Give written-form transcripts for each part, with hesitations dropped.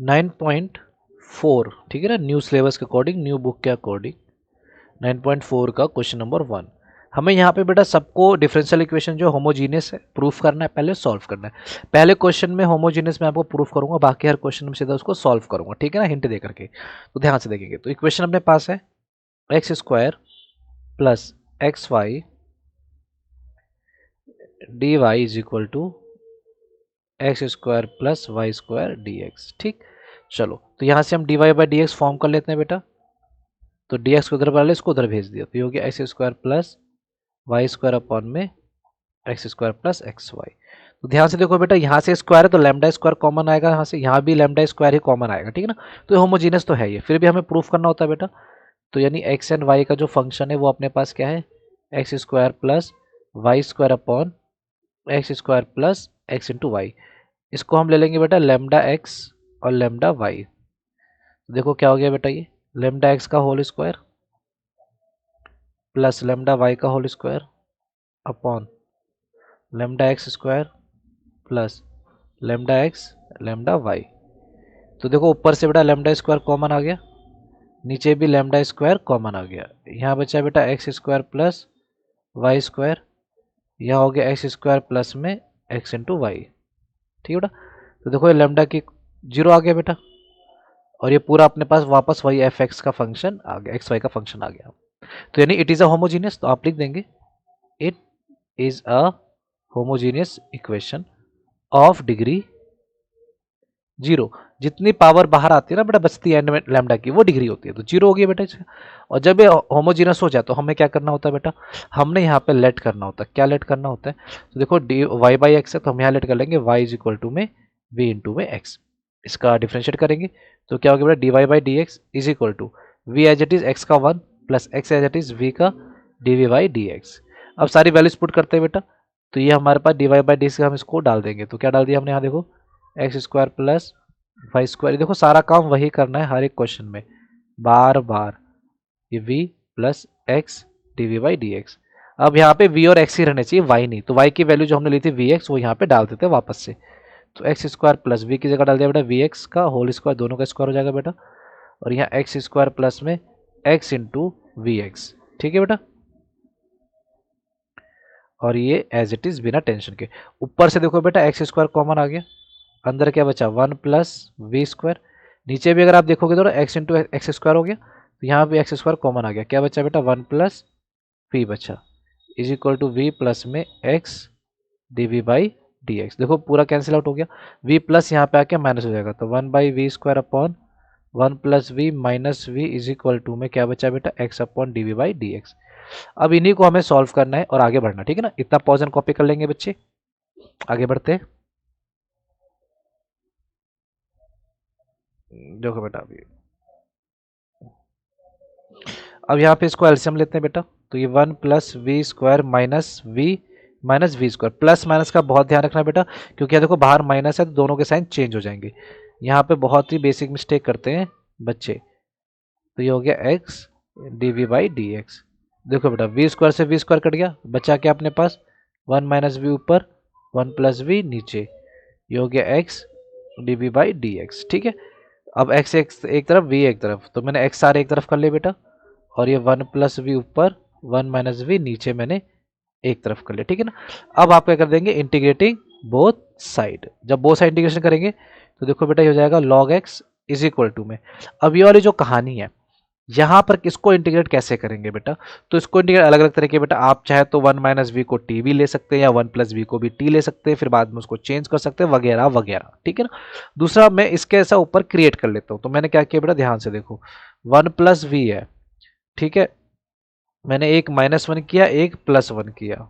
9.4, ठीक है ना, न्यू सिलेबस के अकॉर्डिंग, न्यू बुक के अकॉर्डिंग 9.4 का क्वेश्चन नंबर 1। हमें यहाँ पे बेटा सबको डिफरेंशियल इक्वेशन जो होमोजीनियस है प्रूफ करना है, पहले सॉल्व करना है। पहले क्वेश्चन में होमोजीनियस में आपको प्रूफ करूंगा, बाकी हर क्वेश्चन में सीधा उसको सॉल्व करूंगा, ठीक है ना, हिंट दे करके। तो ध्यान से देखेंगे। तो इक्वेशन अपने पास है x square plus x y d y is equal to x square plus y square d x. ठीक, चलो तो यहाँ से हम d y by d x form कर लेते हैं बेटा। तो डी एक्स को उधर वाले इसको उधर भेज दिया, तो ये हो गया x square plus y square upon में x square plus x y. तो ध्यान से देखो बेटा, यहाँ से स्क्वायर है तो लैम्डा स्क्वायर कॉमन आएगा, यहाँ से यहाँ भी लैम्डा स्क्वायर ही कॉमन आएगा, ठीक है ना। तो ये होमोजीनियस तो है ये, फिर भी हमें प्रूफ करना होता है बेटा। तो यानी एक्स एंड वाई का जो फंक्शन है वो अपने पास क्या है, x square plus y square upon x square plus x into y. इसको हम ले लेंगे बेटा लैम्डा एक्स और लैम्डा वाई। देखो क्या हो गया बेटा, ये लैम्डा एक्स का whole square plus lambda y का whole square upon lambda x square plus lambda x lambda y. तो देखो ऊपर से बेटा लैम्डा स्क्वायर कॉमन आ गया, नीचे भी लैम्डा स्क्वायर कॉमन आ गया। यहाँ बचा बेटा x square plus y square, यहाँ हो गया एक्स स्क्वायर प्लस में एक्स इंटू वाई, ठीक है बेटा। तो देखो ये लैम्डा की जीरो आ गया बेटा, और ये पूरा अपने पास वापस वही एफ एक्स का फंक्शन आ गया, एक्स वाई का फंक्शन आ गया। तो यानी इट इज़ अ होमोजीनियस, तो आप लिख देंगे it is a homogeneous equation of degree zero. जितनी पावर बाहर आती है ना बेटा बचती है लैम्डा की, वो डिग्री होती है, तो जीरो हो गई बेटा इसका। और जब ये होमोजीनियस हो जाए तो हमें क्या करना होता है बेटा, हमने यहाँ पे लेट करना होता है। क्या लेट करना होता है, तो देखो डी वाई बाई एक्स है, तो हम यहाँ लेट कर लेंगे वाई इज इक्वल टू में वी इंटू में एक्स। इसका डिफ्रेंशिएट करेंगे तो क्या होगा बेटा, d y by d x is equal to v as it is x का 1 plus x as it is v का d v by d x. अब सारी वैल्यूज पुट करते हैं बेटा, तो ये हमारे पास d y by d x हम इसको डाल देंगे। तो क्या डाल दिया हमने यहाँ, देखो x square plus y square. देखो सारा काम वही करना है हर एक क्वेश्चन में, बार बार ये v plus x d v by d x. अब यहाँ पे v और x ही रहने चाहिए, y नहीं। तो y की वैल्यू जो हमने ली थी vx वो यहाँ पे डाल देते हैं वापस से। तो एक्स स्क्वायर प्लस v की जगह डाल दिया बेटा vx का होल स्क्वायर, दोनों का स्क्वायर हो जाएगा बेटा, और यहाँ एक्स स्क्वायर प्लस में x इंटू वी एक्स, ठीक है बेटा। और ये एज इट इज बिना टेंशन के। ऊपर से देखो बेटा एक्स स्क्वायर कॉमन आ गया, अंदर क्या बचा 1 प्लस वी स्क्वायर। नीचे भी अगर आप देखोगे तो एक्स इंटू एक्स स्क्वायर हो गया, तो यहाँ भी एक्स स्क्वायर कॉमन आ गया। क्या बचा बेटा 1 प्लस वी बचा is equal to v plus में x d v by d x. देखो पूरा कैंसिल आउट हो गया, वी प्लस यहाँ पे आके माइनस हो जाएगा, तो 1 by v square upon 1 plus v minus v is equal to में क्या बचा बेटा x upon d v by d x. अब इन्हीं को हमें सॉल्व करना है और आगे बढ़ना, ठीक है ना। इतना पॉज एंड कॉपी कर लेंगे बच्चे, आगे बढ़ते हैं। देखो बेटा अभी अब यहाँ पे इसको एलसीएम लेते हैं बेटा, तो ये 1 plus v square minus v square. Plus minus का बहुत ध्यान रखना बेटा, क्योंकि देखो बाहर माइनस है तो दोनों के साइन चेंज हो जाएंगे। यहाँ पे बहुत ही बेसिक मिस्टेक करते हैं बच्चे। तो ये हो गया x d v by d x. देखो बेटा वी स्क्वायर से वी स्क्वायर कट गया, बचा क्या अपने पास 1 माइनस वी ऊपर 1 प्लस वी नीचे, ये हो गया x d v by d x, ठीक है। अब एक्स एक तरफ वी एक तरफ, तो मैंने एक्स सारे एक तरफ कर लिया बेटा, और ये 1 प्लस वी ऊपर 1 माइनस वी नीचे मैंने एक तरफ कर लिया, ठीक है ना। अब आप क्या कर देंगे इंटीग्रेटिंग बोथ साइड। जब बोथ साइड इंटीग्रेशन करेंगे तो देखो बेटा ये हो जाएगा log x is equal to में। अब ये वाली जो कहानी है यहाँ पर किसको इंटीग्रेट कैसे करेंगे बेटा, तो इसको इंटीग्रेट अलग अलग तरीके बेटा। आप चाहे तो 1 माइनस वी को टी भी ले सकते हैं, या 1 प्लस वी को भी टी ले सकते हैं, फिर बाद में उसको चेंज कर सकते हैं वगैरह वगैरह, ठीक है ना। दूसरा मैं इसके ऐसा ऊपर क्रिएट कर लेता हूँ, तो मैंने क्या किया बेटा ध्यान से देखो 1 प्लस वी है, ठीक है, मैंने एक -1 किया एक +1 किया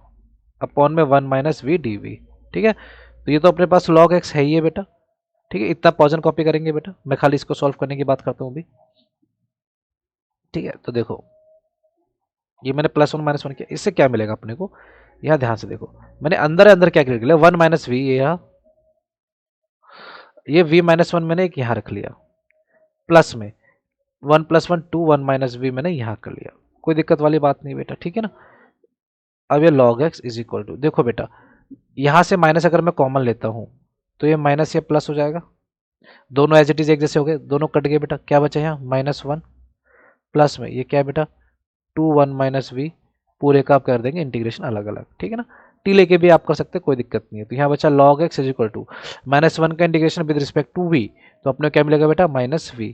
अपॉन में 1 माइनस वी डी वी, ठीक है। तो ये तो अपने पास log x है ही है बेटा, ठीक है। इतना पॉजन कॉपी करेंगे बेटा, मैं खाली इसको सॉल्व करने की बात करता हूँ अभी, ठीक है। तो देखो ये मैंने +1 -1 किया, इससे क्या मिलेगा अपने को, यहाँ ध्यान से देखो मैंने अंदर अंदर क्या क्रिएट किया 1 माइनस वी, ये v -1 मैंने एक यहाँ रख लिया, प्लस में 1 + 1 2 1 माइनस वी मैंने यहाँ कर लिया, कोई दिक्कत वाली बात नहीं बेटा, ठीक है ना। अब ये log x is equal to, देखो बेटा यहाँ से माइनस अगर मैं कॉमन लेता हूँ तो ये माइनस या प्लस हो जाएगा, दोनों एज इट इज एक जैसे हो गए, दोनों कट गए बेटा, क्या बचा यहाँ -1 प्लस में ये क्या है बेटा 2 1 माइनस वी, पूरे का आप कर देंगे इंटीग्रेशन अलग अलग, ठीक है ना। टी लेके भी आप कर सकते हैं, कोई दिक्कत नहीं है। तो यहाँ बचा log x is equal to -1 का integration with respect to v, तो अपने क्या मिलेगा बेटा -v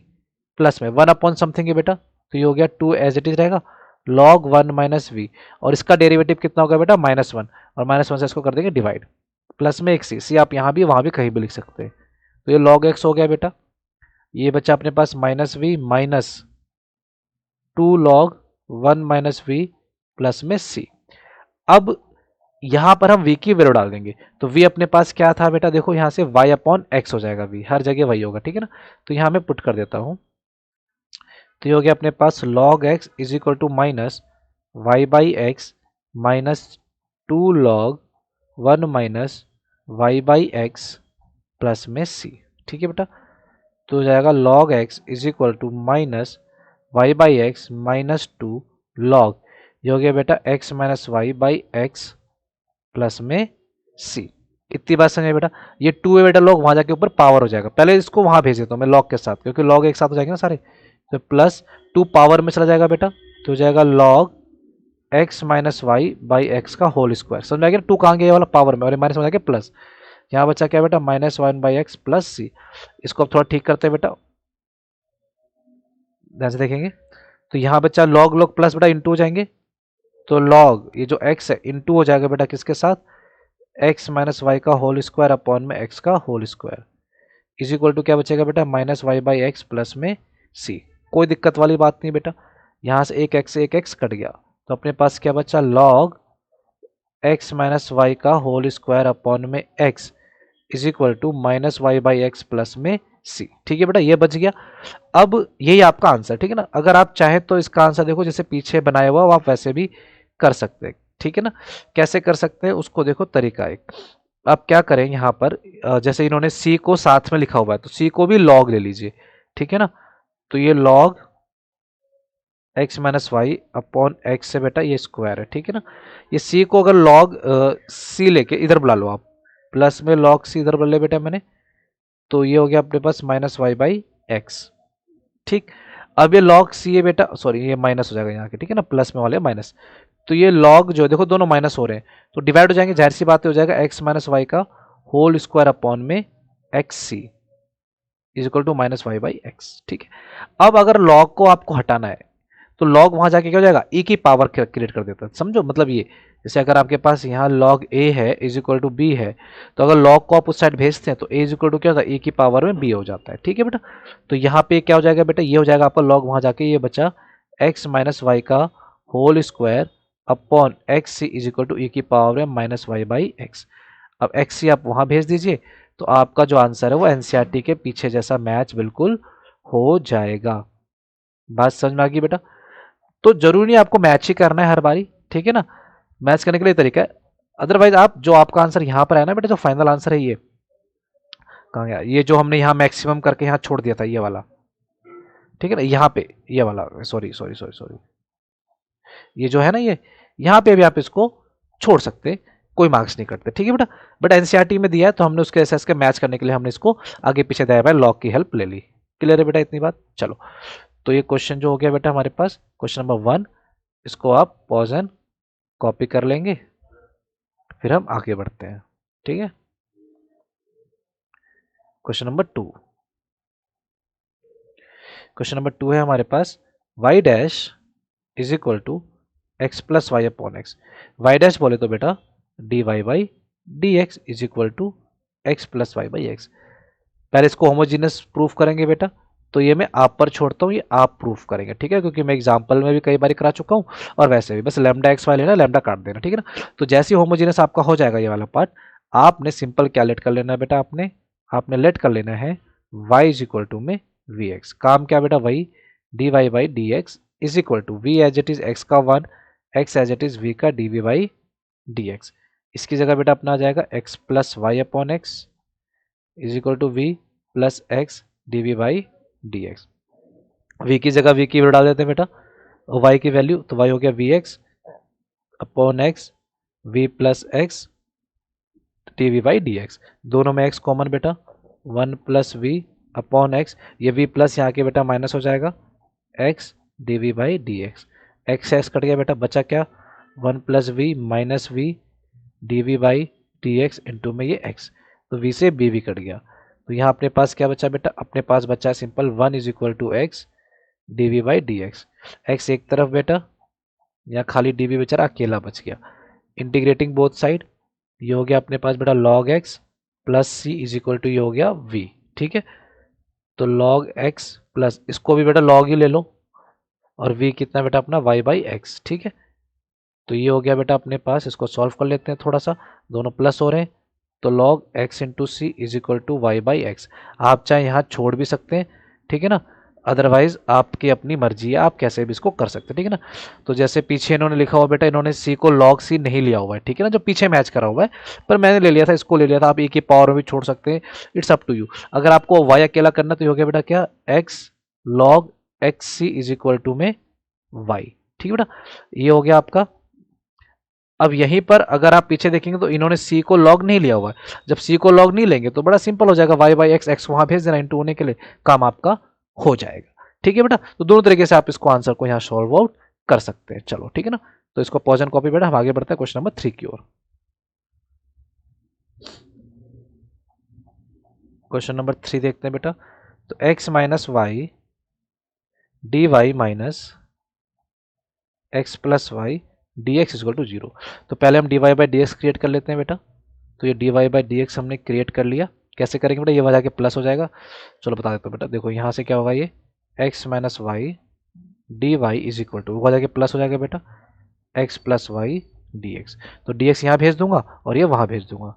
प्लस में 1 अपॉन समथिंग है बेटा, तो ये हो गया 2 एज इट इज रहेगा log 1 माइनस वी, और इसका डेरिवेटिव कितना होगा बेटा -1, और -1 से इसको कर देंगे डिवाइड, प्लस में एक सी आप यहाँ भी वहाँ भी कहीं भी लिख सकते हैं। तो ये log x हो गया बेटा, ये बचा अपने पास -v minus 2 log 1 minus v plus में सी। अब यहां पर हम v की वैल्यू डाल देंगे, तो v अपने पास क्या था बेटा, देखो यहां से y अपॉन एक्स हो जाएगा, v हर जगह वही होगा, ठीक है ना। तो यहां मैं पुट कर देता हूं, तो ये हो गया अपने पास log x is equal to minus y by x minus 2 log 1 minus y by x plus में c, ठीक है बेटा। तो हो जाएगा log x is equal to minus y by x minus 2 log, ये हो गया बेटा x minus y by x plus में c। इतनी बात समझे बेटा, ये 2 है बेटा, log वहां जाके ऊपर पावर हो जाएगा, पहले इसको वहां भेज देता हूं मैं log के साथ, क्योंकि log एक साथ हो जाएंगे ना सारे, तो प्लस 2 पावर में चला जाएगा बेटा, तो हो जाएगा log x minus y by x का होल स्क्वायर, समझ में आ गया। 2 कहाँ गया, ये वाला पावर में, और माइनस में जाके प्लस, यहाँ बचा क्या बेटा -1 बाई एक्स प्लस सी। इसको अब थोड़ा ठीक करते हैं बेटा, ध्यान से देखेंगे, तो यहाँ बच्चा log log प्लस बेटा इंटू हो जाएंगे, तो log ये जो x है इंटू हो जाएगा बेटा किसके साथ, x माइनस वाई का होल स्क्वायर अपॉन में x का whole square is equal to क्या बचेगा बेटा minus y by x plus में c। कोई दिक्कत वाली बात नहीं बेटा, यहाँ से एक x कट गया, तो अपने पास क्या बचा log x माइनस वाई का होल स्क्वायर अपॉन में x is equal to minus y by x plus में c, ठीक है बेटा, ये बच गया। अब यही आपका आंसर, ठीक है ना। अगर आप चाहें तो इसका आंसर देखो जैसे पीछे बनाया हुआ आप वैसे भी कर सकते हैं, ठीक है ना। कैसे कर सकते हैं उसको देखो, तरीका एक, आप क्या करें यहाँ पर जैसे इन्होंने c को साथ में लिखा हुआ है, तो c को भी log ले लीजिए, ठीक है ना। तो ये log x minus y upon x से बेटा ये स्क्वायर है, ठीक है ना। ये c को अगर log c लेके इधर बुला लो आप, प्लस में log c इधर बुला ले बेटा मैंने, तो ये हो गया अपने पास माइनस वाई बाई एक्स, ठीक। अब ये log c है बेटा, सॉरी ये माइनस हो जाएगा यहाँ के, ठीक है ना, प्लस में वाले माइनस, तो ये log जो देखो दोनों माइनस हो रहे हैं, तो डिवाइड हो जाएंगे, जाहिर सी बात हो जाएगा x माइनस वाई का होल स्क्वायर अपॉन में x c is equal to minus y by x, ठीक है। अब अगर log को आपको हटाना है, तो log वहां जाके क्या हो जाएगा e की पावर क्रिएट कर देता है, समझो मतलब ये, जैसे अगर आपके पास यहाँ log a है इज इक्वल टू b है, तो अगर log को आप उस साइड भेजते हैं तो a इज इक्वल टू क्या होता है e की पावर में b हो जाता है, ठीक है बेटा। तो यहाँ पे क्या हो जाएगा बेटा, ये हो जाएगा आपका log वहां जाके ये बचा x माइनस वाई का whole square upon x c is equal to e की पावर में माइनस वाई बाई एक्स। अब एक्स सी आप वहां भेज दीजिए, तो आपका जो आंसर है वो एनसीईआरटी के पीछे जैसा मैच बिल्कुल हो जाएगा। बात समझ में आ गई बेटा। तो जरूरी नहीं आपको मैच ही करना है हर बारी, ठीक है ना, मैच करने के लिए तरीका है। अदरवाइज आप जो आपका आंसर यहाँ पर है ना बेटा, जो फाइनल आंसर है ये कहाँ गया, ये जो हमने यहाँ मैक्सिमम करके यहाँ छोड़ दिया था ये वाला, ठीक है ना, यहाँ पे ये वाला, सॉरी सॉरी सॉरी सॉरी, ये जो है ना ये, यहाँ पे भी आप इसको छोड़ सकते, कोई मार्क्स नहीं करते, ठीक है बेटा। बट एनसीईआरटी में दिया है तो हमने उसके एसएस के मैच करने के लिए हमने इसको आगे पीछे दिया हुआ लॉग की हेल्प ले ली। क्लियर है बेटा इतनी बात। चलो, तो ये क्वेश्चन जो हो गया बेटा हमारे पास क्वेश्चन नंबर 1, इसको आप पॉज एंड कॉपी कर लेंगे, फिर हम आगे बढ़ते हैं, ठीक है। क्वेश्चन नंबर 2, क्वेश्चन नंबर 2 है हमारे पास y dash is equal to x plus y upon x. Y dash बोले तो बेटा d y by d x is equal to x plus y by x. पहले इसको होमोजीनियस प्रूफ करेंगे बेटा, तो ये मैं आप पर छोड़ता हूँ, ये आप प्रूफ करेंगे, ठीक है, क्योंकि मैं एग्जांपल में भी कई बार करा चुका हूँ और वैसे भी बस लैम्डा एक्स वाई लेना, लैम्डा काट देना, ठीक है ना। तो जैसे ही होमोजीनियस आपका हो जाएगा ये वाला पार्ट, आपने सिंपल क्या लेट कर लेना है बेटा, आपने लेट कर लेना है y इज इक्वल टू में वी एक्स। काम क्या बेटा, वही d y by d x is equal to v as it is x का 1, x as it is v का d v by d x. इसकी जगह बेटा अपना आ जाएगा x plus y upon x is equal to v plus x d v by d x. V की जगह वी की वैल्यू डाल देते हैं बेटा, और वाई की वैल्यू, तो वाई हो गया v x upon x v plus x d v by d x. दोनों में एक्स कॉमन बेटा, 1 प्लस वी अपॉन एक्स, ये v प्लस यहाँ के बेटा माइनस हो जाएगा x dv by d x, x x cut गया बेटा, बचा क्या 1 plus v minus v d v by d x into में ये x, तो v से b भी कट गया। तो यहाँ अपने पास क्या बचा बेटा, अपने पास बचा simple 1 is equal to x d v by d x, x एक तरफ बेटा, यहाँ खाली डी वी बेचारा अकेला बच गया। इंटीग्रेटिंग बोथ साइड, ये हो गया अपने पास बेटा log x plus c is equal to ये हो गया v, ठीक है। तो log x प्लस, इसको भी बेटा log ही ले लो, और v कितना बेटा अपना y बाई एक्स, ठीक है। तो ये हो गया बेटा अपने पास, इसको सॉल्व कर लेते हैं थोड़ा सा, दोनों प्लस हो रहे हैं, तो log x into c is equal to y by x. आप चाहे यहाँ छोड़ भी सकते हैं, ठीक है ना, अदरवाइज आपकी अपनी मर्जी है, आप कैसे भी इसको कर सकते हैं, ठीक है ना। तो जैसे पीछे इन्होंने लिखा हुआ बेटा, इन्होंने c को log c नहीं लिया हुआ है, ठीक है ना, जो पीछे मैच करा हुआ है, पर मैंने ले लिया था, इसको ले लिया था। आप एक ही पावर में भी छोड़ सकते हैं, इट्स अप टू यू। अगर आपको y अकेला करना तो ये हो गया बेटा क्या, x log x c is equal to में y, ठीक है बेटा, ये हो गया आपका। अब यहीं पर अगर आप पीछे देखेंगे तो इन्होंने c को log नहीं लिया हुआ है, जब c को log नहीं लेंगे तो बड़ा सिंपल हो जाएगा, y बाई एक्स, एक्स वहां भेज देना इंटू होने के लिए, काम आपका हो जाएगा, ठीक है बेटा। तो दोनों तरीके से आप इसको आंसर को यहाँ सॉल्व आउट कर सकते हैं, चलो ठीक है ना। तो इसको पॉज एंड कॉपी बेटा, हम आगे बढ़ते हैं क्वेश्चन नंबर 3 की ओर। क्वेश्चन नंबर 3 देखते हैं बेटा। तो x minus y d y minus x plus y d x equal to 0। तो पहले हम d y by d x create कर लेते हैं बेटा। तो ये d y by d x हमने क्रिएट कर लिया, कैसे करेंगे बेटा, ये वजह के प्लस हो जाएगा, चलो बता देता हूँ बेटा। देखो यहाँ से क्या होगा, ये x minus y d y is equal to वजह के प्लस हो जाएगा बेटा, x plus y d x. तो डी एक्स यहाँ भेज दूंगा और ये वहाँ भेज दूंगा,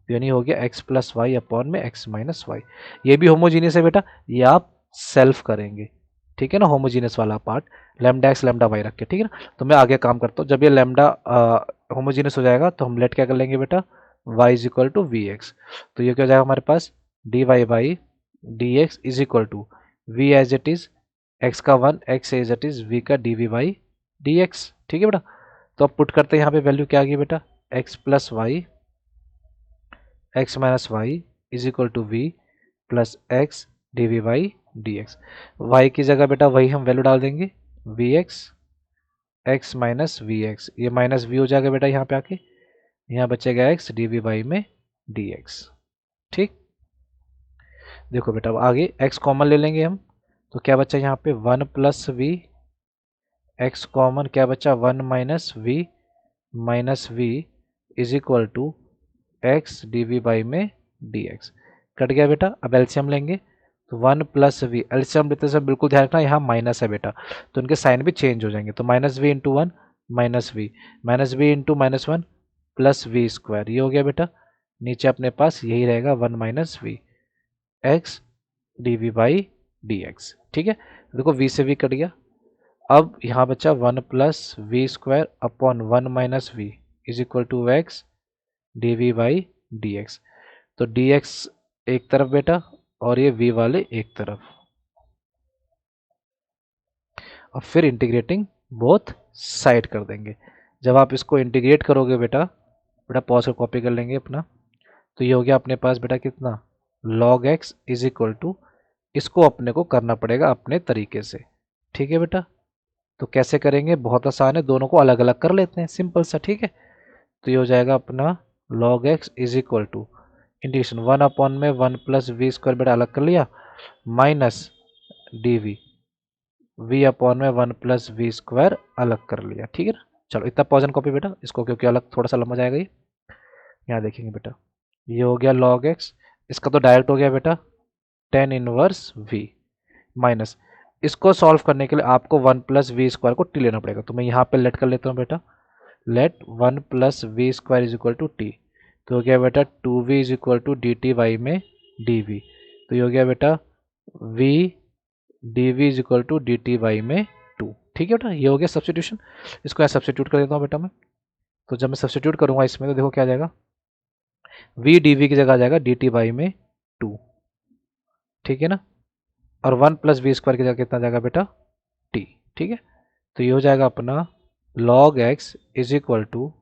तो यानी हो गया एक्स प्लस वाई अपॉन में एक्स माइनस वाई। ये भी होमोजीनियस है बेटा, ये आप सेल्फ करेंगे, ठीक है ना, होमोजीनियस वाला part lambda x lambda y रख के, ठीक है ना। तो मैं आगे काम करता हूँ, जब ये लैम्डा होमोजीनियस हो जाएगा तो हम लेट क्या कर लेंगे बेटा, y is equal to v x. तो ये क्या हो जाएगा हमारे पास, d y by d x is equal to v as it is, x का 1, x as it is v का d v by d x, ठीक है बेटा। तो अब पुट करते हैं यहाँ पे, वैल्यू क्या आ गई बेटा, x plus y x minus y is equal to v plus x d v by d x. Y की जगह बेटा वही हम वैल्यू डाल देंगे, v x x minus v x, ये माइनस वी हो जाएगा बेटा यहाँ पे आके, यहाँ बचेगा एक्स डी वी बाई में डी एक्स, ठीक। देखो बेटा अब आगे एक्स कॉमन ले लेंगे हम, तो क्या बचा यहाँ पे 1 प्लस वी, एक्स कॉमन क्या बचा 1 minus v is equal to x d v by में डी एक्स, कट गया बेटा। अब एलसीएम लेंगे, तो 1 प्लस वी, एलसीएम लेते समय बिल्कुल ध्यान रखना यहाँ माइनस है बेटा, तो इनके साइन भी चेंज हो जाएंगे, तो minus v into 1 minus v into minus 1 plus v square, ये हो गया बेटा। नीचे अपने पास यही रहेगा 1 minus v x d v by d x, ठीक है। देखो वी से वी कट गया, अब यहाँ बचा 1 plus v square upon 1 minus v is equal to x d v by d x. तो डी एक्स एक तरफ बेटा और ये v वाले एक तरफ, और फिर इंटीग्रेटिंग बोथ साइड कर देंगे। जब आप इसको इंटीग्रेट करोगे बेटा, पॉज को कॉपी कर लेंगे अपना, तो ये हो गया अपने पास बेटा कितना, log x is equal to, इसको अपने को करना पड़ेगा अपने तरीके से, ठीक है बेटा। तो कैसे करेंगे, बहुत आसान है, दोनों को अलग अलग कर लेते हैं, सिंपल सा, ठीक है। तो ये हो जाएगा अपना log x is equal to integration 1 upon में 1 प्लस वी स्क्वायर बेटा अलग कर लिया, minus d v, v upon में 1 प्लस वी स्क्वायर अलग कर लिया, ठीक है ना। चलो इतना पॉज एंड कॉपी बेटा, इसको क्योंकि अलग थोड़ा सा लंबा जाएगा ये, यहाँ देखेंगे बेटा, ये हो गया log x, इसका तो डायरेक्ट हो गया बेटा tan इनवर्स v, माइनस इसको सॉल्व करने के लिए आपको 1 प्लस वी स्क्वायर को टी लेना पड़ेगा, तो मैं यहाँ पे लेट कर लेता हूँ बेटा, let 1 plus v square is equal to t, तो हो गया बेटा 2v is equal to d t by में डी वी, तो ये हो गया बेटा v d v is equal to d t by में 2, ठीक है बेटा। ये हो गया सब्सटीट्यूशन, इसको यहाँ सब्सटीट्यूट कर देता हूँ बेटा मैं। तो जब मैं सब्सटीट्यूट करूँगा इसमें, तो देखो क्या आ जाएगा, v डी वी की जगह आ जाएगा डी टी वाई में 2, ठीक है ना, और 1 प्लस वी स्क्वायर की जगह कितना जाएगा बेटा t, ठीक है। तो ये हो जाएगा अपना log x is equal to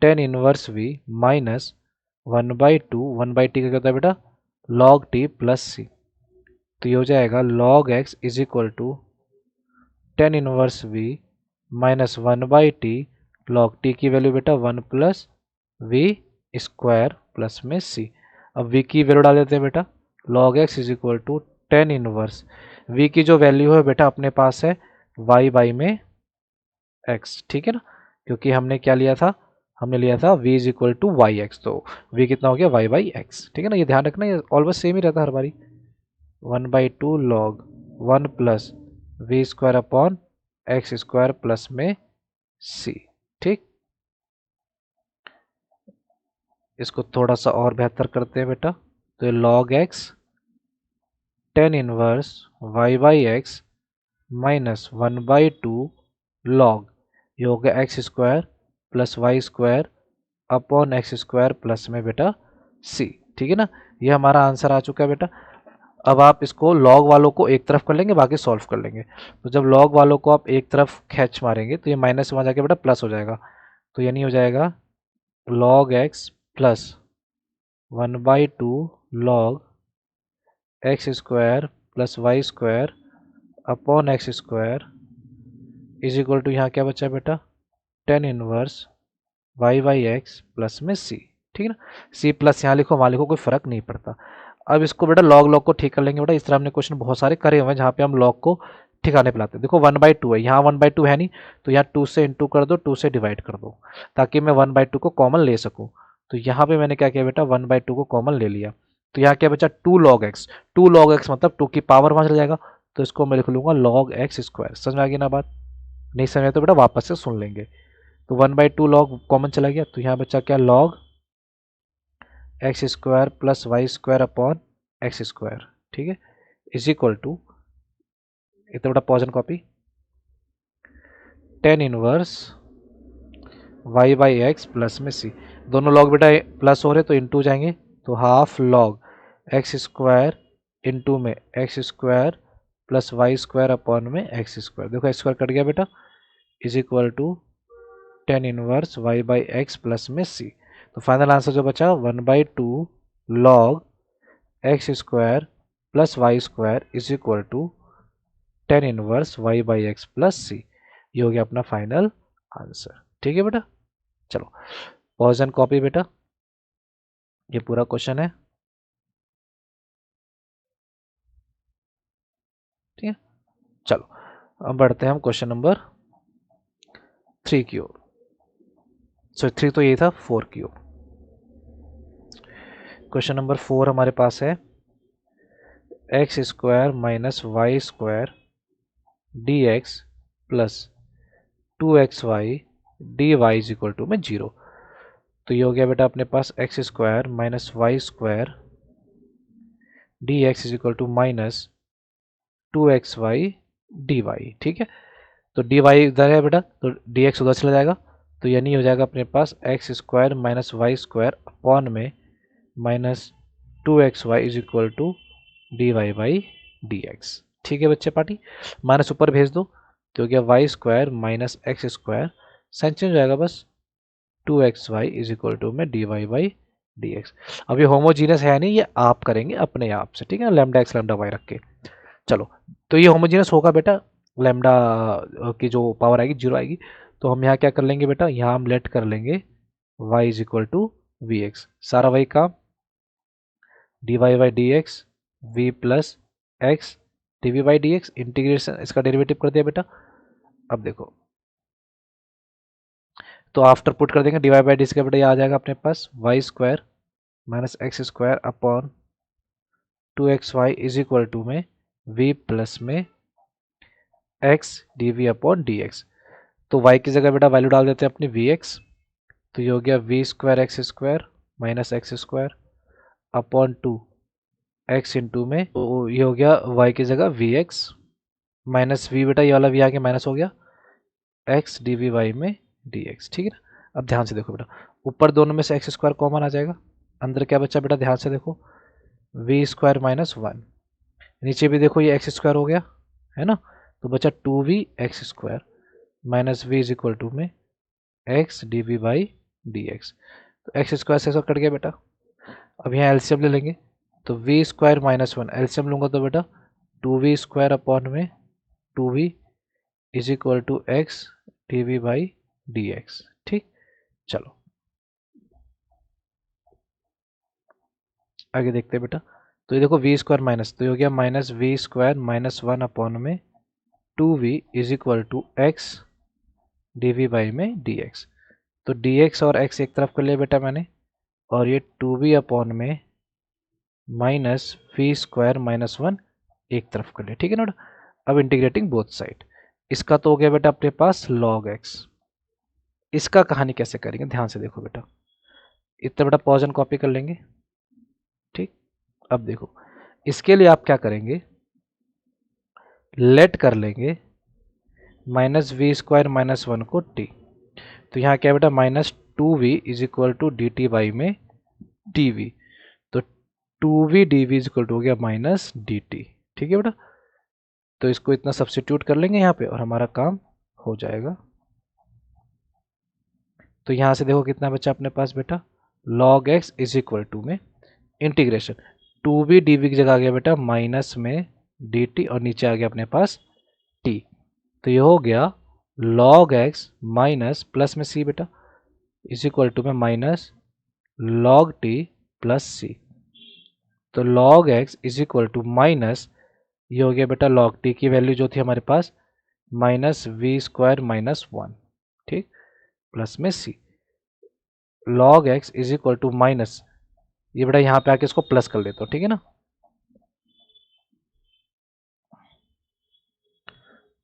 tan inverse v minus 1/2, 1/t का क्या होता है बेटा log t प्लस c, तो ये हो जाएगा log x is equal to tan inverse v minus 1/t log t की वैल्यू बेटा 1 प्लस वी स्क्वायर प्लस में सी। अब v की वैल्यू डाल देते हैं बेटा, log x is equal to tan inverse v की जो वैल्यू है बेटा अपने पास है y बाई में x, ठीक है ना, क्योंकि हमने क्या लिया था, हमने लिया था v is equal to y x, तो v कितना हो गया y बाई एक्स, ठीक है ना। ये ध्यान रखना, ये ऑलवेज सेम ही रहता है हर बारी। 1/2 log 1 plus v square upon x square plus में सी, ठीक। इसको थोड़ा सा और बेहतर करते हैं बेटा, तो ये log x tan inverse y by x minus 1/2 log, ये हो गया x square plus y square upon x square plus में बेटा सी, ठीक है ना। ये हमारा आंसर आ चुका है बेटा। अब आप इसको log वालों को एक तरफ कर लेंगे, बाकी सॉल्व कर लेंगे। तो जब log वालों को आप एक तरफ खींच मारेंगे तो ये माइनस में आ जाके बेटा प्लस हो जाएगा, तो यानी हो जाएगा log x plus 1/2 log x square plus y square upon x square is equal to, यहाँ क्या बचा बेटा, tan inverse y by x plus में सी, ठीक है ना। सी प्लस यहाँ लिखो वहाँ लिखो, कोई फर्क नहीं पड़ता। अब इसको बेटा log को ठीक कर लेंगे बेटा। इस तरह हमने क्वेश्चन बहुत सारे करे हुए हैं जहाँ पे हम log को ठिकाने पे लाते हैं। देखो 1/2 है, यहाँ 1/2 है नहीं, तो यहाँ 2 से इंटू कर दो, 2 से डिवाइड कर दो, ताकि मैं 1/2 को कॉमन ले सकूँ। तो यहाँ पे मैंने क्या किया बेटा, 1/2 को कॉमन ले लिया, तो यहाँ क्या बचा 2 log x। 2 log x मतलब 2 की पावर वहाँ चल जाएगा, तो इसको मैं लिख लूँगा log x स्क्वायर। समझ में आ गई ना बात? नहीं समझ में तो बेटा वापस से सुन लेंगे। तो 1/2 log कॉमन चला गया, तो यहाँ बचा क्या, log x square plus y square upon x square, ठीक है, इज इक्वल टू, इतना बड़ा pause and copy, tan inverse y by x plus में सी। दोनों लॉग बेटा प्लस हो रहे तो इंटू जाएंगे, तो half log x square into में x square plus y square upon में एक्स स्क्वायर। देखो एक्स स्क्वायर कट गया बेटा, is equal to tan inverse y by x plus में सी। तो फाइनल आंसर जो बचा 1/2 log x square plus y square is equal to tan inverse y by x plus c. ये हो गया अपना फाइनल आंसर, ठीक है बेटा। चलो पॉज एंड कॉपी बेटा, ये पूरा क्वेश्चन है, ठीक है। चलो अब बढ़ते हैं हम क्वेश्चन नंबर 3 की ओर। सो 3 तो ये था, 4 की ओर। क्वेश्चन नंबर 4 हमारे पास है x square minus y square d x plus 2xy d y is equal to में 0। तो ये हो गया बेटा अपने पास x square minus y square d x is equal to minus 2xy d y, ठीक है। तो डी वाई इधर है बेटा, तो डी एक्स उधर चला जाएगा, तो यानी हो जाएगा अपने पास x square minus y square upon में minus 2xy is equal to d y by d x, ठीक है बच्चे पार्टी। माइनस ऊपर भेज दो, तो हो गया y square minus x square, sign change हो जाएगा बस, 2xy इज इक्वल टू में d y by d x. अब ये होमोजीनियस है नहीं, ये आप करेंगे अपने आप से, ठीक है ना, लैम्डा एक्स लैम्डा वाई रख के। चलो तो ये होमोजीनियस होगा बेटा, लैम्डा की जो पावर आएगी 0 आएगी, तो हम यहाँ क्या कर लेंगे बेटा, यहाँ हम लेट कर लेंगे y is equal to v x, सारा वही काम, d y by d x v plus x d v by d x, integration इसका डेरिवेटिव कर दिया बेटा। अब देखो तो आफ्टर पुट कर देंगे, d y by d x का बेटा ये आ जाएगा अपने पास y square minus x square upon 2xy is equal to में v प्लस में x d v upon d x. तो y की जगह बेटा वैल्यू डाल देते हैं अपनी वी एक्स, तो ये हो गया v square x square minus x square upon 2x into में, तो ये हो गया y की जगह वी एक्स माइनस वी, बेटा ये वाला v आके माइनस हो गया x डी वी वाई में डी एक्स, ठीक है ना। अब ध्यान से देखो बेटा, ऊपर दोनों में से एक्स स्क्वायर कॉमन आ जाएगा, अंदर क्या बचा बेटा, ध्यान से देखो वी स्क्वायर माइनस 1, नीचे भी देखो ये एक्स स्क्वायर हो गया है ना, तो बचा 2v x square minus v is equal to में x d v by d x. तो एक्स स्क्वायर से कट गया बेटा। अब यहाँ एलसीएम ले लेंगे, तो वी स्क्वायर माइनस 1 एलसीएम लूंगा तो बेटा 2v² अपॉन में 2v is equal to x dv by dx। ठीक, चलो आगे देखते हैं बेटा। तो ये देखो v² माइनस, तो ये हो गया -v² -1 अपॉन में 2v is equal to x dv by में dx। तो dx और x एक तरफ कर लिया बेटा मैंने, और ये 2v अपॉन में -v² -1 एक तरफ कर लिया। ठीक है ना बेटा। अब इंटीग्रेटिंग बोथ साइड, इसका तो हो गया बेटा अपने पास log x। इसका कहानी कैसे करेंगे, ध्यान से देखो बेटा। इतना बेटा पॉज एंड कॉपी कर लेंगे। ठीक, अब देखो इसके लिए आप क्या करेंगे, लेट कर लेंगे -v² -1 को t। तो यहाँ क्या बेटा -2v is equal to dt by में dv। तो 2v dv is equal to हो गया -dt। ठीक है बेटा, तो इसको इतना सब्स्टिट्यूट कर लेंगे यहाँ पे और हमारा काम हो जाएगा। तो यहाँ से देखो कितना बचा अपने पास बेटा, log x is equal to में इंटीग्रेशन 2v dv की जगह आ गया बेटा माइनस में dt और नीचे आ गया अपने पास t। तो ये हो गया log x माइनस प्लस में c बेटा इज इक्वल टू में minus log t plus c। तो log x is equal to minus, ये हो गया बेटा log t की वैल्यू जो थी हमारे पास -v² -1, ठीक, प्लस में c। log x is equal to minus, ये बेटा यहाँ पे आके इसको प्लस कर लेता हूँ। ठीक है ना,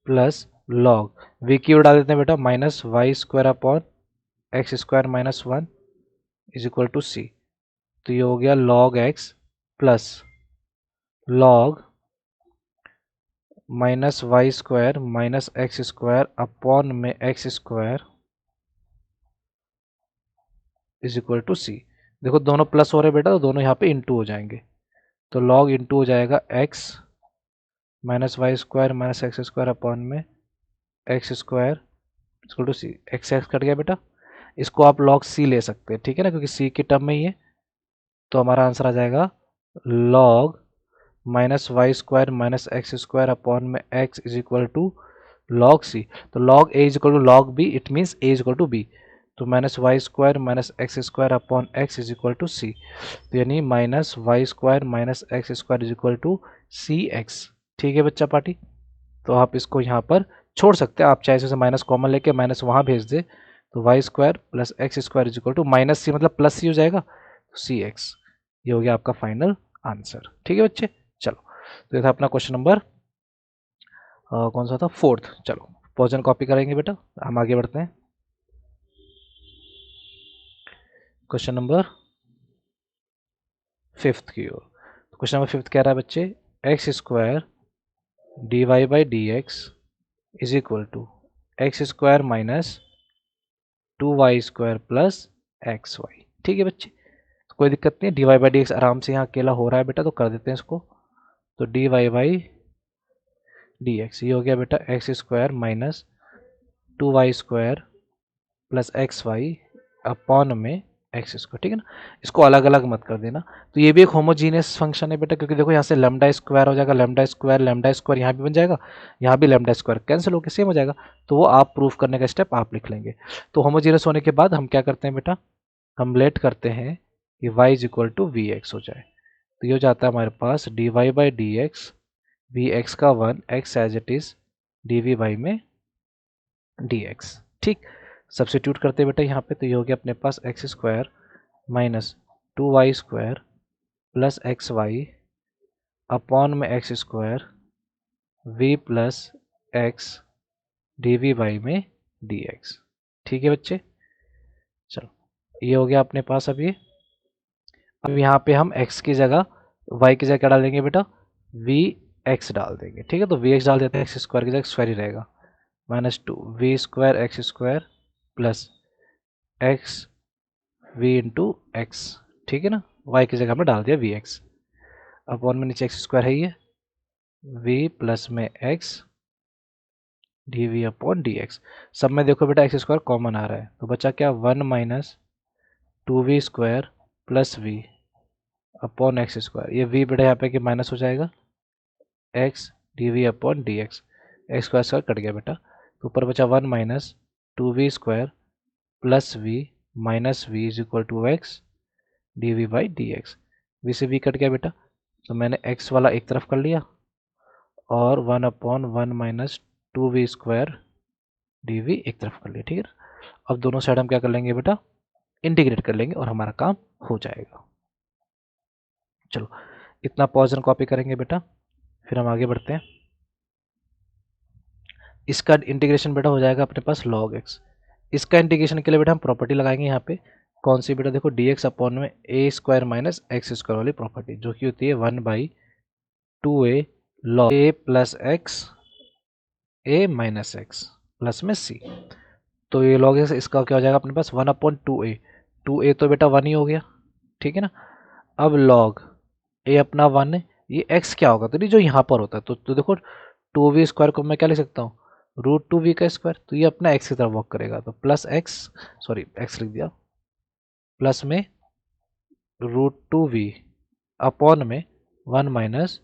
प्लस log v की उड़ा देते हैं बेटा -y² upon x² -1 is equal to c। तो ये हो गया log x plus log -y² -x² upon में x² is equal to c। देखो दोनों प्लस हो रहे बेटा, तो दोनों यहाँ पे इंटू हो जाएंगे। तो log इंटू हो जाएगा x -y² -x² अपॉन में x² equal to c। x cut गया बेटा, इसको आप log c ले सकते हैं। ठीक है ना, क्योंकि c की टर्म में ही है। तो हमारा आंसर आ जाएगा log -y² -x² अपॉन में x is equal to log c। तो log a is equal to log b, it means a is equal to b। तो -y² -x² upon x is equal to c। तो यानी -y² -x² is equal to cx। ठीक है बच्चा party, तो आप इसको यहाँ पर छोड़ सकते हैं। आप चाहे इसे माइनस कॉमन लेके माइनस वहाँ भेज दे, तो y² plus x² is equal to -c मतलब प्लस c हो जाएगा, सी एक्स। ये हो गया आपका फाइनल आंसर। ठीक है बच्चे, चलो तो ये था अपना क्वेश्चन नंबर कौन सा था, 4th। चलो पॉज एंड कॉपी करेंगे बेटा, हम आगे बढ़ते हैं क्वेश्चन नंबर 5th की ओर। क्वेश्चन नंबर 5th कह रहा है बच्चे x² dy by dx is equal to x² minus 2y² plus xy। ठीक है बच्चे, तो कोई दिक्कत नहीं है, dy बाई dx आराम से यहाँ अकेला हो रहा है बेटा, तो कर देते हैं इसको। तो dy बाई dx ये हो गया बेटा x² minus 2y² plus xy upon में x²। ठीक है ना, इसको अलग अलग मत कर देना। तो ये भी एक होमोजीनियस फंक्शन है बेटा, क्योंकि देखो यहाँ से λ² हो जाएगा, λ² यहाँ भी बन जाएगा, यहाँ भी λ² कैंसिल होकर सेम हो जाएगा। तो वो आप प्रूफ करने का स्टेप आप लिख लेंगे। तो होमोजीनियस होने के बाद हम क्या करते हैं बेटा, हम लेट करते हैं कि y is equal to v x हो जाए। तो ये हो जाता है हमारे पास dy by d x, v x का 1 x as it is dv by में dx। ठीक, सब्स्टिट्यूट करते हैं बेटा यहाँ पे, तो ये हो गया अपने पास x² minus 2y² plus xy upon में x² v plus x dv by में dx। ठीक है बच्चे, चलो ये हो गया अपने पास। अब यहाँ पे हम x की जगह y की जगह क्या डालेंगे बेटा, v x डाल देंगे। ठीक है, तो v x डाल देते हैं, x² की जगह स्क्वायर ही रहेगा, -2v² x² plus x v into x. ठीक है ना, y की जगह हमने डाल दिया वी एक्स, अपॉन में नीचे x² है, ये v प्लस में x dv अपॉन dx। सब में देखो बेटा x² कॉमन आ रहा है, तो बचा क्या 1 minus 2v² plus v upon x²। ये v बेटा यहाँ पे कि माइनस हो जाएगा, x d v upon d x, x square square cut गया बेटा, तो ऊपर बचा 1 minus 2v² plus v minus v is equal to x d v by d x. V से वी कट गया बेटा, तो मैंने एक्स वाला एक तरफ कर लिया और 1/1 माइनस 2v² डी वी एक तरफ कर लिया, ठीक है। अब दोनों साइड हम क्या कर लेंगे बेटा, इंटीग्रेट कर लेंगे और हमारा काम हो जाएगा। चलो इतना पॉज एंड कॉपी करेंगे बेटा, फिर हम आगे बढ़ते हैं। इसका इंटीग्रेशन बेटा हो जाएगा अपने पास log x। इसका इंटीग्रेशन के लिए बेटा हम प्रॉपर्टी लगाएंगे यहाँ पे, कौन सी बेटा, देखो dx अपॉन में a square minus x square वाली प्रॉपर्टी, जो कि होती है 1/2a log a plus x a minus x plus में c। तो ये log x इसका क्या हो जाएगा अपने पास 1/2a, 2a तो बेटा 1 ही हो गया, ठीक है ना। अब log a अपना 1 है, ये x क्या होगा, तो जो यहाँ पर होता है, तो देखो 2v स्क्वायर को मैं क्या लिख सकता हूँ, √2v का स्क्वायर, तो ये अपना x की तरफ वर्क करेगा, तो प्लस एक्स, सॉरी x लिख दिया, प्लस में √2v अपॉन में 1 माइनस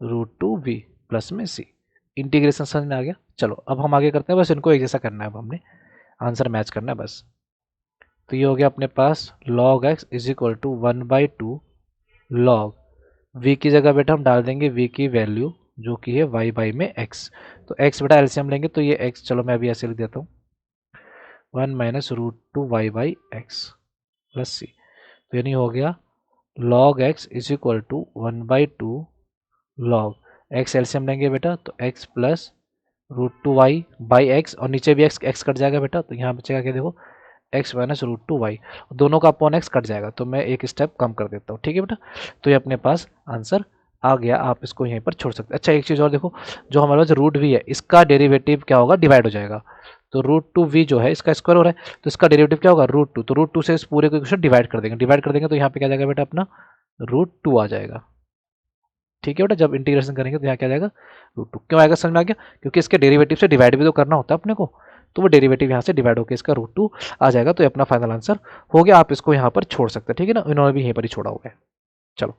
√2v प्लस में c। इंटीग्रेशन समझ में आ गया। चलो अब हम आगे करते हैं, बस इनको एक जैसा करना है, अब हमने आंसर मैच करना है बस। तो ये हो गया अपने पास log x is equal to 1/2 log v की जगह बेटा हम डाल देंगे v की वैल्यू जो कि है y बाई में x। तो x बेटा एलसीएम लेंगे तो ये x, चलो मैं अभी ऐसे लिख देता हूँ 1 minus √2y by x plus c. तो यानी हो गया log x is equal to 1/2 log x LCM लेंगे बेटा तो x plus √2y by x, और नीचे भी x कट जाएगा बेटा, तो यहाँ बचेगा क्या, देखो x माइनस √2y, दोनों का अपॉन x कट जाएगा, तो मैं एक स्टेप कम कर देता हूँ, ठीक है बेटा। तो ये अपने पास आंसर आ गया, आप इसको यहीं पर छोड़ सकते हैं। अच्छा एक चीज़ और देखो, जो हमारे पास √v है इसका डेरिवेटिव क्या होगा, डिवाइड हो जाएगा, तो √2v जो है इसका स्क्वायर हो रहा है, तो इसका डेरिवेटिव क्या होगा √2, तो √2 से इस पूरे को डिवाइड कर देंगे, डिवाइड कर देंगे तो यहाँ पे क्या जाएगा बेटा अपना √2 आ जाएगा, ठीक है बेटा। जब इंटीग्रेशन करेंगे तो यहाँ क्या जाएगा √2, क्यों आएगा समझ में आ गया, क्योंकि इसके डेरिवेटिव से डिवाइड भी तो करना होता है अपने को, तो वो डेरिवेटिव यहाँ से डिवाइड होकर इसका √2 आ जाएगा, तो ये अपना फाइनल आंसर हो गया। आप इसको यहाँ पर छोड़ सकते हैं, ठीक है ना, इन्होंने भी यहीं पर ही छोड़ा हुआ है। चलो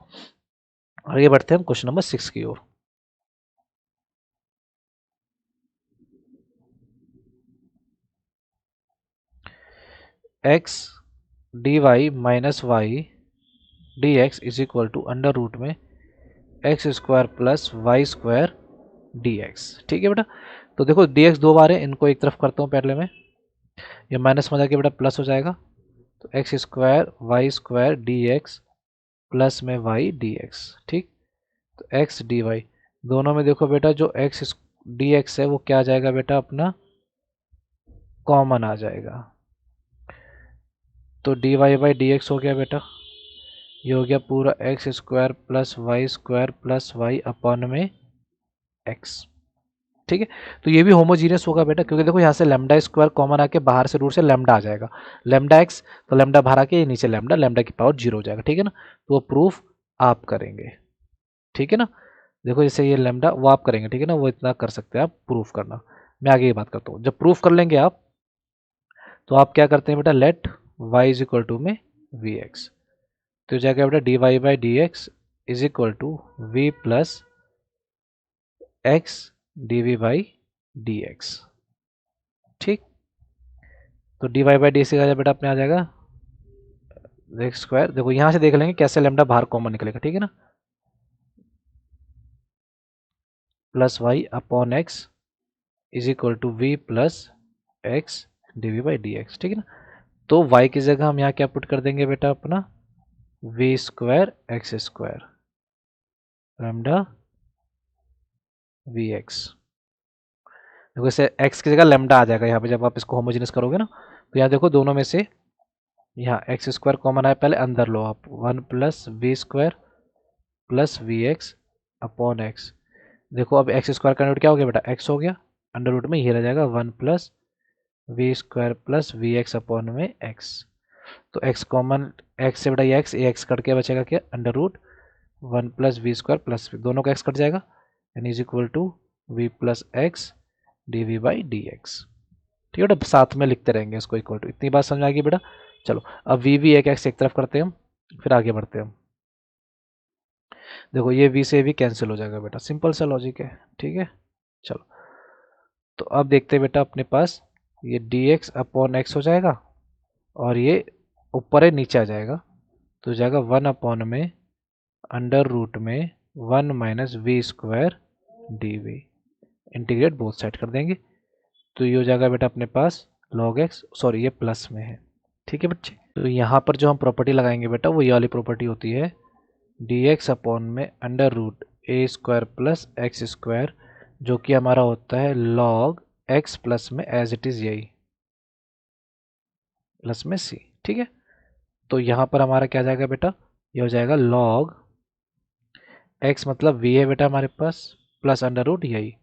आगे बढ़ते हैं हम क्वेश्चन नंबर 6 की ओर। x d y minus y d x is equal to under root में x square plus y square d x, ठीक है बेटा। तो देखो डी एक्स दो बार है, इनको एक तरफ करता हूँ पहले मैं, ये माइनस में जाके बेटा प्लस हो जाएगा, तो x square y square d x plus में वाई डी एक्स, ठीक। तो एक्स डी वाई दोनों में देखो बेटा जो एक्स डी एक्स है वो क्या आ जाएगा बेटा अपना कॉमन आ जाएगा, तो d y by d x हो गया बेटा, ये हो गया पूरा x square plus y upon में एक्स, ठीक है। तो ये भी होमोजीनियस होगा बेटा, क्योंकि देखो यहाँ से लेमडा स्क्वायर कॉमन आके बाहर से रूट से लेमडा आ जाएगा, लेमडा एक्स, तो लेमडा बाहर आके नीचे लेमडा, लेमडा की पावर 0 हो जाएगा, ठीक है ना। तो वो प्रूफ आप करेंगे, ठीक है ना। देखो जैसे ये लेमडा वो आप करेंगे, ठीक है ना, वो इतना कर सकते हैं आप प्रूफ करना। मैं आगे ये बात करता हूँ, जब प्रूफ कर लेंगे आप तो आप क्या करते हैं बेटा, let y is equal to में वी एक्स, तो जाएगा बेटा d y by d x is equal to v plus x d v by d x, ठीक। तो d y by d x बेटा अपने आ जाएगा एक्स स्क्वायर, देखो यहाँ से देख लेंगे कैसे लेमडा बाहर कॉमन निकलेगा, ठीक है ना, plus y upon x is equal to v plus x d v by d x, ठीक है ना। तो y की जगह हम यहाँ क्या पुट कर देंगे बेटा अपना v square x square lambda v x, देखो इसे x की जगह लेमडा आ जाएगा यहाँ पे, जब आप इसको होमोजेनियस करोगे ना, तो यहाँ देखो दोनों में से यहाँ एक्स स्क्वायर कॉमन आया, पहले अंदर लो आप 1 plus v square plus v x upon x, देखो अब एक्स स्क्वायर का रूट क्या हो गया बेटा एक्स हो गया, अंडर रूट में ये रह जाएगा 1 plus v square plus v x upon में एक्स, तो x कॉमन, x से बेटा ये x कट के बचेगा क्या under root 1 plus v square plus दोनों का x कट जाएगा, यानी is equal to v plus x d v by d x, ठीक है बेटा, साथ में लिखते रहेंगे इसको इक्वल टू, इतनी बात समझ आ गई बेटा। चलो अब वी वी एक एक्स एक तरफ करते हैं हम, फिर आगे बढ़ते हैं हम। देखो ये v से v कैंसिल हो जाएगा बेटा, सिंपल सा लॉजिक है, ठीक है। चलो तो अब देखते हैं बेटा, अपने पास ये dx अपॉन एक्स हो जाएगा और ये ऊपर है नीचे आ जाएगा, तो जाएगा 1 अपॉन में अंडर रूट में 1 minus v square d v, integrate both side कर देंगे, तो ये हो जाएगा बेटा अपने पास log x, सॉरी ये प्लस में है, ठीक है बच्चे। तो यहाँ पर जो हम प्रॉपर्टी लगाएंगे बेटा वो ये वाली प्रॉपर्टी होती है, dx अपॉन में अंडर रूट ए स्क्वायर प्लस एक्स स्क्वायर, जो कि हमारा होता है log x प्लस में एज इट इज़ यही प्लस में c, ठीक है। तो यहाँ पर हमारा क्या जाएगा बेटा, ये हो जाएगा log x मतलब v है बेटा हमारे पास, प्लस अंडर रूट यही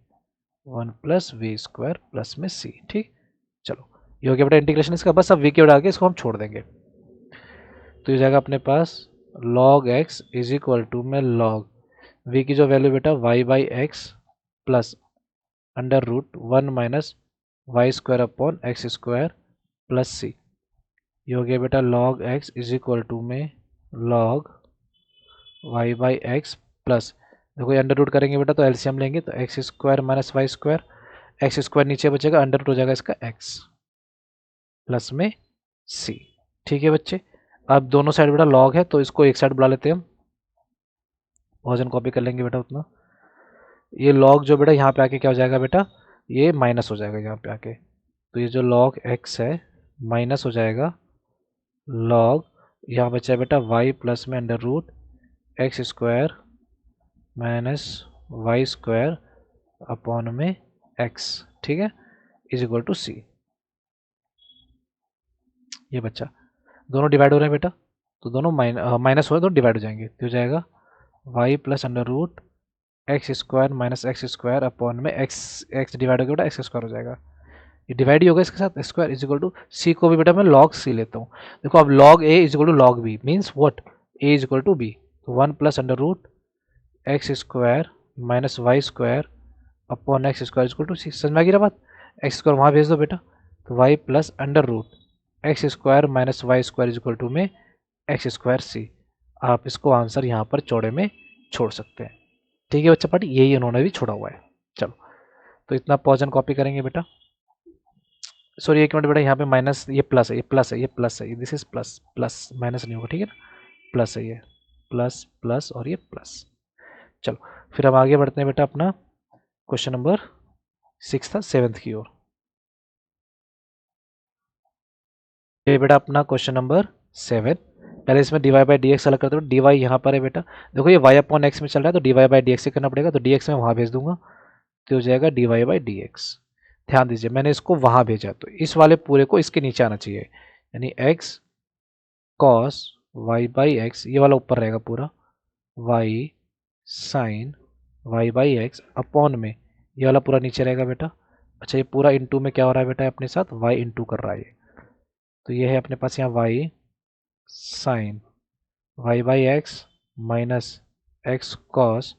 1 प्लस वी स्क्वायर प्लस में c, ठीक। चलो ये हो गया बेटा इंटीग्रेशन इसका, बस अब v की डाल के इसको हम छोड़ देंगे, तो ये जाएगा अपने पास log x is equal to में log v की जो वैल्यू बेटा y by x plus under root 1 minus y square upon x square plus c, ये हो गया बेटा log x is equal to में log y by x plus, देखो ये अंडर रूट करेंगे बेटा तो एलसीएम लेंगे, तो x square minus y square, x square नीचे बचेगा, अंडर रूट हो जाएगा इसका x प्लस में c, ठीक है बच्चे। अब दोनों साइड बेटा log है तो इसको एक साइड बुला लेते हैं हम, वर्जन कॉपी कर लेंगे बेटा उतना, ये log जो बेटा यहाँ पे आके क्या हो जाएगा बेटा, ये माइनस हो जाएगा यहाँ पे आके, तो ये जो log x है माइनस हो जाएगा log, यहाँ बचा है बेटा y प्लस में under root x square minus y square upon में x, ठीक है, इज इक्वल टू c। ये बच्चा दोनों डिवाइड हो रहे हैं बेटा, तो दोनों माइनस हो रहे तो डिवाइड हो जाएंगे, तो हो जाएगा y plus under root x square minus x square upon में एक्स डिवाइड हो गया बेटा, एक्स स्क्वायर हो जाएगा, ये डिवाइड ही होगा इसके साथ, स्क्वायर इज इक्वल टू सी को भी बेटा मैं log c लेता हूँ, देखो अब log a is equal to log b means what, a is equal to b, तो 1 plus under root x square minus y square upon x square is equal to c, समझ में आ गई बात, x square वहाँ भेज दो बेटा, तो y plus under root x square minus y square is equal to में एक्स स्क्वायर सी, आप इसको आंसर यहाँ पर चौड़े में छोड़ सकते हैं, ठीक है बच्चा पार्टी, यही उन्होंने भी छोड़ा हुआ है। चलो तो इतना पॉजन कॉपी करेंगे बेटा, सॉरी एक मिनट बेटा, यहाँ पे माइनस, ये प्लस है, ये प्लस है, ये प्लस है, this is plus, plus minus नहीं होगा, ठीक है ना, प्लस है ये, प्लस प्लस और ये प्लस। चलो फिर हम आगे बढ़ते हैं बेटा अपना क्वेश्चन नंबर 6 था 7th की ओर, ये बेटा अपना क्वेश्चन नंबर 7, पहले इसमें dy बाई डी एक्स अलग करते हो, dy यहाँ पर है बेटा, देखो ये y अपॉन एक्स में चल रहा है तो dy बाई डी एक्स से करना पड़ेगा, तो dx में वहाँ भेज दूंगा, तो हो जाएगा dy बाई डी एक्स, ध्यान दीजिए मैंने इसको वहाँ भेजा, तो इस वाले पूरे को इसके नीचे आना चाहिए, यानी x cos y by x, ये वाला ऊपर रहेगा पूरा, y sine y by x upon में ये वाला पूरा नीचे रहेगा बेटा, अच्छा ये पूरा इंटू में क्या हो रहा है बेटा अपने साथ, y इंटू कर रहा है, तो ये है अपने पास यहाँ y sine y by x minus x cos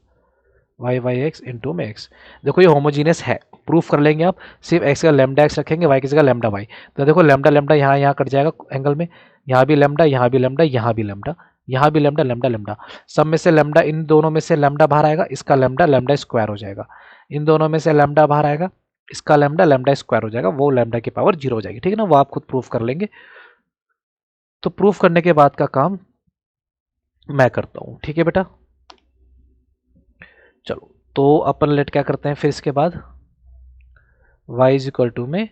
y by x into में x, देखो ये होमोजीनियस है, प्रूफ कर लेंगे आप, सिर्फ x का लेमडा x रखेंगे, y की जगह लेमडा y, तो देखो लेमडा लेमडा यहाँ कट जाएगा एंगल में, यहाँ भी लेमडा, यहाँ भी लेमडा, यहाँ भी लेमडा, यहाँ भी लेमडा लेमडा लेमडा, सब में से लेमडा, इन दोनों में से लेमडा बाहर आएगा, इसका लेमडा लेमडा स्क्वायर हो जाएगा, इन दोनों में से लेमडा बाहर आएगा, इसका लेमडा लेमडा स्क्वायर हो जाएगा, वो लेमडा की पावर 0 हो जाएगी, ठीक है ना, वो आप खुद प्रूफ कर लेंगे, तो प्रूफ करने के बाद का काम मैं करता हूँ, ठीक है बेटा। चलो तो अपन लेट क्या करते हैं फिर इसके बाद, y इज इक्वल टू में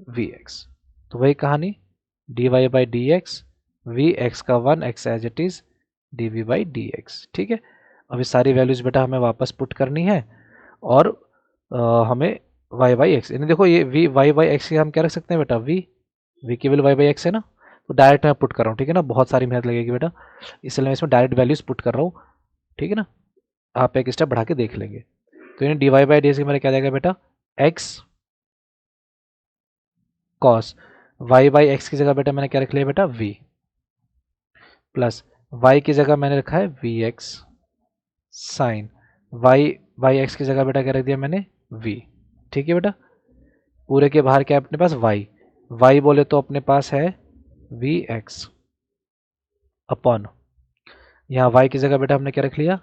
वी एक्स, तो वही कहानी dy by d x, v x का 1 x as it is dv by d x, ठीक है। अभी सारी वैल्यूज बेटा हमें वापस पुट करनी है, और हमें y बाई एक्स, यानी देखो ये v y बाई एक्स हम क्या रख सकते हैं बेटा, v की वैल्यू y बाई एक्स है ना, तो डायरेक्ट मैं पुट कर रहा हूँ, ठीक है ना, बहुत सारी मेहनत लगेगी बेटा, इसलिए मैं इसमें डायरेक्ट वैल्यूज पुट कर रहा हूँ, ठीक है ना, आप एक स्टेप बढ़ा के देख लेंगे, तो यानी d y by d x मेरा क्या जाएगा बेटा, x cos y by x की जगह बेटा मैंने क्या रख लिया बेटा, v प्लस वाई की जगह मैंने रखा है v x sine y by x की जगह बेटा क्या रख दिया मैंने, v, ठीक है बेटा, पूरे के बाहर क्या है अपने पास y बोले तो अपने पास है वी एक्स अपॉन, यहाँ y की जगह बेटा हमने क्या रख लिया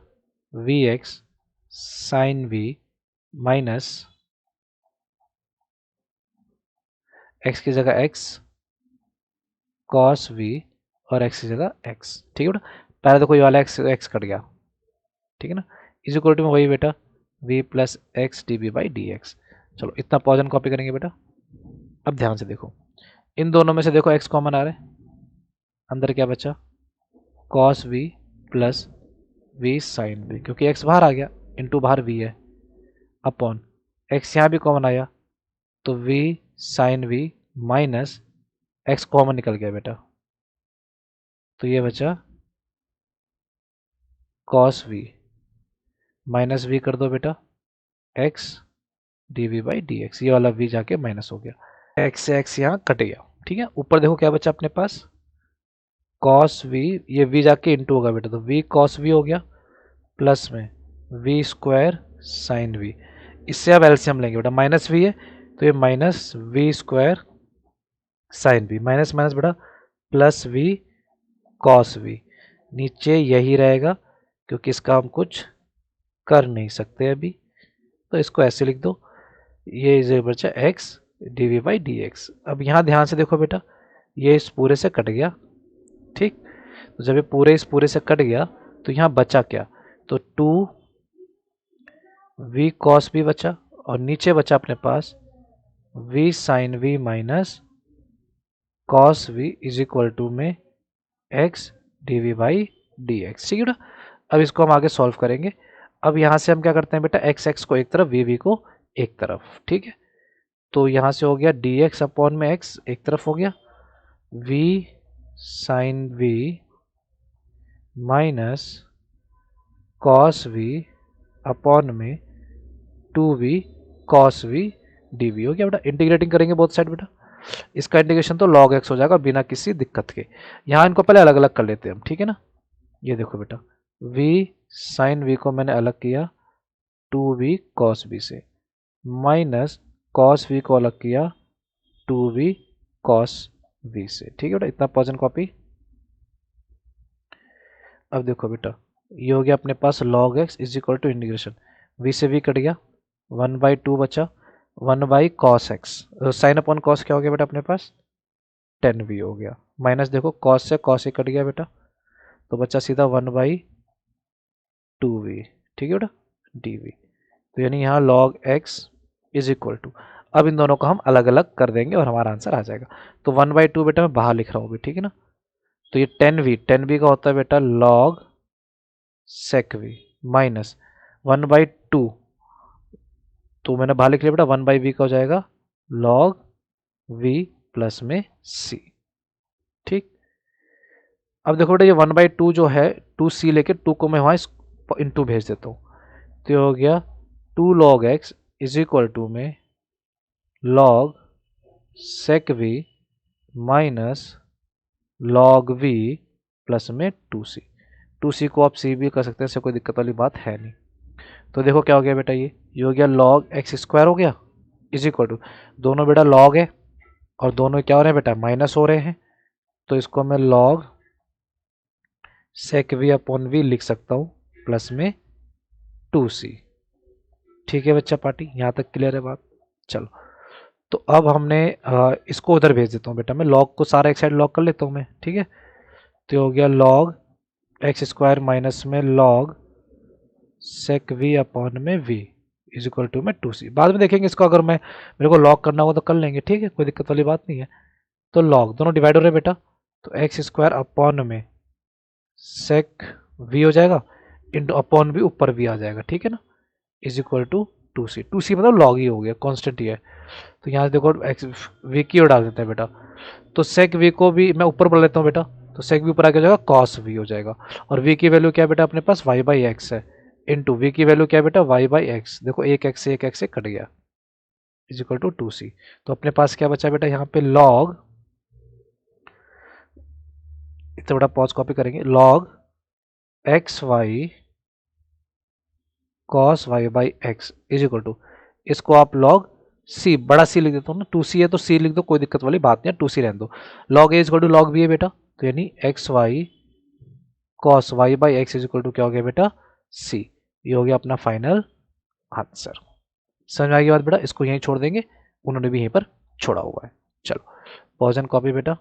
v x sine v minus x की जगह एक्स कॉस वी और एक्स की जगह एक्स। ठीक है बेटा, पहले तो कोई वाला एक्स एक्स कट गया, ठीक है ना, इज इक्वल टू में वही बेटा v plus x d v by d x. चलो इतना पॉज एंड कॉपी करेंगे बेटा। अब ध्यान से देखो, इन दोनों में से देखो एक्स कॉमन आ रहा है, अंदर क्या बचा cos v plus v sine v, क्योंकि एक्स बाहर आ गया, इंटू बाहर वी है, अपॉन एक्स यहाँ भी कॉमन आया तो v sine v minus x common निकल गया बेटा, तो ये बचा कॉस वी माइनस वी कर दो बेटा x d v by d x, ये वाला वी जाके माइनस हो गया, एक्स से एक्स यहाँ कट गया। ठीक है, ऊपर देखो क्या बचा अपने पास कॉस वी, ये वी जाके इंटू होगा बेटा, तो वी कॉस वी हो गया प्लस में वी स्क्वायर साइन वी, इससे अब एलसीएम लेंगे बेटा, माइनस वी है तो ये minus v square sine v minus minus बेटा प्लस वी कॉस वी, नीचे यही रहेगा क्योंकि इसका हम कुछ कर नहीं सकते अभी, तो इसको ऐसे लिख दो, ये इज बचा x d v by d x. अब यहाँ ध्यान से देखो बेटा, ये इस पूरे से कट गया, ठीक, तो जब ये पूरे इस पूरे से कट गया तो यहाँ बचा क्या, तो टू वी कॉस भी बचा और नीचे बचा अपने पास v sine v minus cos v is equal to में x d v by d x. ठीक है ना, अब इसको हम आगे सॉल्व करेंगे। अब यहाँ से हम क्या करते हैं बेटा, एक्स एक्स को एक तरफ वी वी को एक तरफ, ठीक है, तो यहाँ से हो गया डी एक्स अपॉन में एक्स एक तरफ हो गया v sine v minus cos v upon में two v cos v d v हो गया बेटा। इंटीग्रेटिंग करेंगे बोथ साइड बेटा, इसका इंटीग्रेशन तो log x हो जाएगा बिना किसी दिक्कत के। यहाँ इनको पहले अलग अलग कर लेते हैं हम, ठीक है ना, ये देखो बेटा v साइन v को मैंने अलग किया टू वी कॉस वी से माइनस कॉस वी को अलग किया टू वी कॉस वी से। ठीक है बेटा, इतना पॉज एंड कॉपी। अब देखो बेटा ये हो गया अपने पास log x is equal to integration v से v कट गया 1/2 बचा 1/cos x, sine upon cos क्या हो गया बेटा अपने पास 10v हो गया, माइनस देखो कॉस से कॉस कट गया बेटा, तो बचा सीधा 1/2v। ठीक है बेटा dv, तो यानी यहाँ log x is equal to, अब इन दोनों को हम अलग अलग कर देंगे और हमारा आंसर आ जाएगा। तो 1/2 बेटा मैं बाहर लिख रहा हूँ अभी, ठीक है ना, तो ये 10v का होता है बेटा log sec v माइनस 1/2, तो मैंने बाहर लिख लिया बेटा 1/v का हो जाएगा log v प्लस में c। ठीक, अब देखो बेटा ये 1/2 जो है 2c लेके 2 को मैं वहाँ इंटू भेज देता हूँ, तो ये हो गया 2 log x is equal to में log sec v minus log v plus में 2c, 2c को आप c भी कर सकते हैं, इससे कोई दिक्कत वाली बात है नहीं। तो देखो क्या हो गया बेटा, ये हो गया log x स्क्वायर हो गया इज इक्वल टू, दोनों बेटा log है और दोनों क्या हो रहे हैं बेटा माइनस हो रहे हैं, तो इसको मैं log sec v upon v लिख सकता हूँ प्लस में 2c। ठीक है बच्चा पार्टी, यहाँ तक क्लियर है बात। चलो तो अब हमने इसको उधर भेज देता हूँ बेटा, मैं log को सारा एक साइड log कर लेता हूँ मैं, ठीक है, तो हो गया log x स्क्वायर माइनस में log sec v अपॉन में v इज इक्वल टू में 2c। बाद में देखेंगे इसको, अगर मेरे को log करना होगा तो कर लेंगे, ठीक है, कोई दिक्कत वाली बात नहीं है। तो log दोनों डिवाइड हो रहे हैं बेटा, तो एक्स स्क्वायर अपॉन में sec v हो जाएगा इंटू अपॉन v ऊपर v आ जाएगा, ठीक है ना, is equal to 2c, 2c मतलब log ही हो गया, कांस्टेंट ही है। तो यहाँ से देखो एक्स v की ओर डाल देते हैं बेटा, तो sec v को भी मैं ऊपर बोल लेता हूँ बेटा, तो sec v ऊपर आके हो जाएगा cos v हो जाएगा, और v की वैल्यू क्या है बेटा अपने पास y बाई एक्स है, इंटू v की वैल्यू क्या है बेटा y बाई एक्स, देखो एक एक्स से कट गया इज इक्वल टू 2c। तो अपने पास क्या बचा बेटा यहाँ पे log, इतना बड़ा पॉज कॉपी करेंगे, log x y cos y by x is equal to, इसको आप log c बड़ा c लिख देता हूँ ना, 2c है तो c लिख दो, कोई दिक्कत वाली बात नहीं है, 2c रहने दो, log a is equal to log b है बेटा, तो यानी x y cos y by x is equal to क्या हो गया बेटा c, ये हो गया अपना फाइनल आंसर। समझ में आ गई बात बेटा, इसको यहीं छोड़ देंगे, उन्होंने भी यहीं पर छोड़ा हुआ है। चलो पॉज एंड कॉपी बेटा।